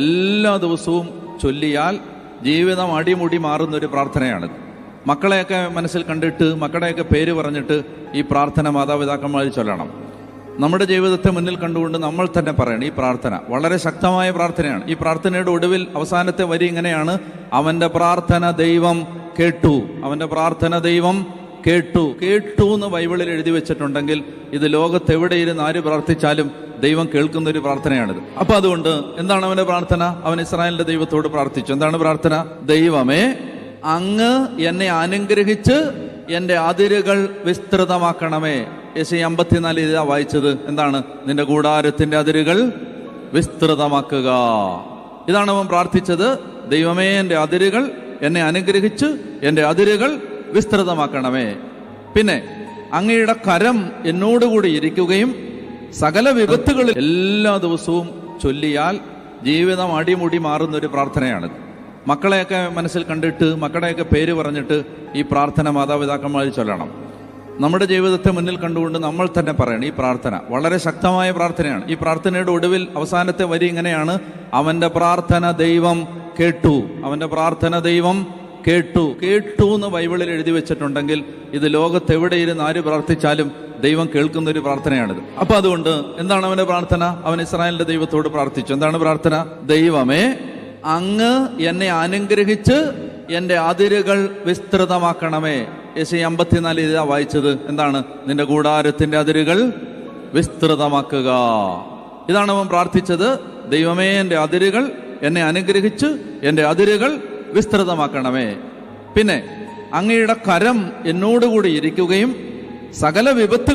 എല്ലാ ദിവസവും ചൊല്ലിയാൽ ജീവിതം അടിമുടി മാറുന്നൊരു പ്രാർത്ഥനയാണിത്. മക്കളെയൊക്കെ മനസ്സിൽ കണ്ടിട്ട് മക്കളുടെയൊക്കെ പേര് പറഞ്ഞിട്ട് ഈ പ്രാർത്ഥന മാതാപിതാക്കന്മാർ ചൊല്ലണം. നമ്മുടെ ജീവിതത്തെ മുന്നിൽ കണ്ടുകൊണ്ട് നമ്മൾ തന്നെ പറയണം. ഈ പ്രാർത്ഥന വളരെ ശക്തമായ പ്രാർത്ഥനയാണ്. ഈ പ്രാർത്ഥനയുടെ ഒടുവിൽ അവസാനത്തെ വരി ഇങ്ങനെയാണ്: അവൻ്റെ പ്രാർത്ഥന ദൈവം കേട്ടു. അവൻ്റെ പ്രാർത്ഥന ദൈവം കേട്ടു. കേട്ടു എന്ന് ബൈബിളിൽ എഴുതി വെച്ചിട്ടുണ്ടെങ്കിൽ ഇത് ലോകത്തെവിടെയിരുന്ന് ആര് പ്രാർത്ഥിച്ചാലും ദൈവം കേൾക്കുന്നൊരു പ്രാർത്ഥനയാണിത്. അപ്പൊ അതുകൊണ്ട് എന്താണ് അവന്റെ പ്രാർത്ഥന? അവൻ ഇസ്രായേലിന്റെ ദൈവത്തോട് പ്രാർത്ഥിച്ചു. എന്താണ് പ്രാർത്ഥന? ദൈവമേ, അങ്ങ് എന്നെ അനുഗ്രഹിച്ച് എന്റെ അതിരുകൾ വിസ്തൃതമാക്കണമേ. യെശയ്യാ 54 ഇതാ വായിച്ചത്. എന്താണ്? നിന്റെ കൂടാരത്തിന്റെ അതിരുകൾ വിസ്തൃതമാക്കുക. ഇതാണ് അവൻ പ്രാർത്ഥിച്ചത്. ദൈവമേ, എന്റെ അതിരുകൾ എന്നെ അനുഗ്രഹിച്ച് എന്റെ അതിരുകൾ വിസ്തൃതമാക്കണമേ. പിന്നെ അങ്ങയുടെ കരം എന്നോടുകൂടി ഇരിക്കുകയും സകല വിപത്തുകളിൽ എല്ലാ ദിവസവും ചൊല്ലിയാൽ ജീവിതം അടിമുടി മാറുന്നൊരു പ്രാർത്ഥനയാണിത്. മക്കളെയൊക്കെ മനസ്സിൽ കണ്ടിട്ട് മക്കളുടെയൊക്കെ പേര് പറഞ്ഞിട്ട് ഈ പ്രാർത്ഥന മാതാപിതാക്കന്മാർ ചൊല്ലണം. നമ്മുടെ ജീവിതത്തെ മുന്നിൽ കണ്ടുകൊണ്ട് നമ്മൾ തന്നെ പറയണം. ഈ പ്രാർത്ഥന വളരെ ശക്തമായ പ്രാർത്ഥനയാണ്. ഈ പ്രാർത്ഥനയുടെ ഒടുവിൽ അവസാനത്തെ വരി ഇങ്ങനെയാണ്: അവൻ്റെ പ്രാർത്ഥന ദൈവം കേട്ടു. അവൻ്റെ പ്രാർത്ഥന ദൈവം കേട്ടു. കേട്ടു എന്ന് ബൈബിളിൽ എഴുതി വെച്ചിട്ടുണ്ടെങ്കിൽ ഇത് ലോകത്തെവിടെയിരുന്ന് ആര് പ്രാർത്ഥിച്ചാലും ദൈവം കേൾക്കുന്നൊരു പ്രാർത്ഥനയാണിത്. അപ്പൊ അതുകൊണ്ട് എന്താണ് അവന്റെ പ്രാർത്ഥന? അവൻ ഇസ്രായേലിന്റെ ദൈവത്തോട് പ്രാർത്ഥിച്ചു. എന്താണ് പ്രാർത്ഥന? ദൈവമേ, അങ്ങ് എന്നെ അനുഗ്രഹിച്ച് എന്റെ അതിരുകൾ വിസ്തൃതമാക്കണമേ. യെശയ്യാ 54 ഇതാ വായിച്ചത്. എന്താണ്? നിന്റെ കൂടാരത്തിന്റെ അതിരുകൾ വിസ്തൃതമാക്കുക. ഇതാണ് അവൻ പ്രാർത്ഥിച്ചത്. ദൈവമേ, എന്റെ അതിരുകൾ എന്നെ അനുഗ്രഹിച്ച് എന്റെ അതിരുകൾ വിസ്തൃതമാക്കണമേ. പിന്നെ അങ്ങയുടെ കരം എന്നോടുകൂടി ഇരിക്കുകയും സകല വിപത്ത്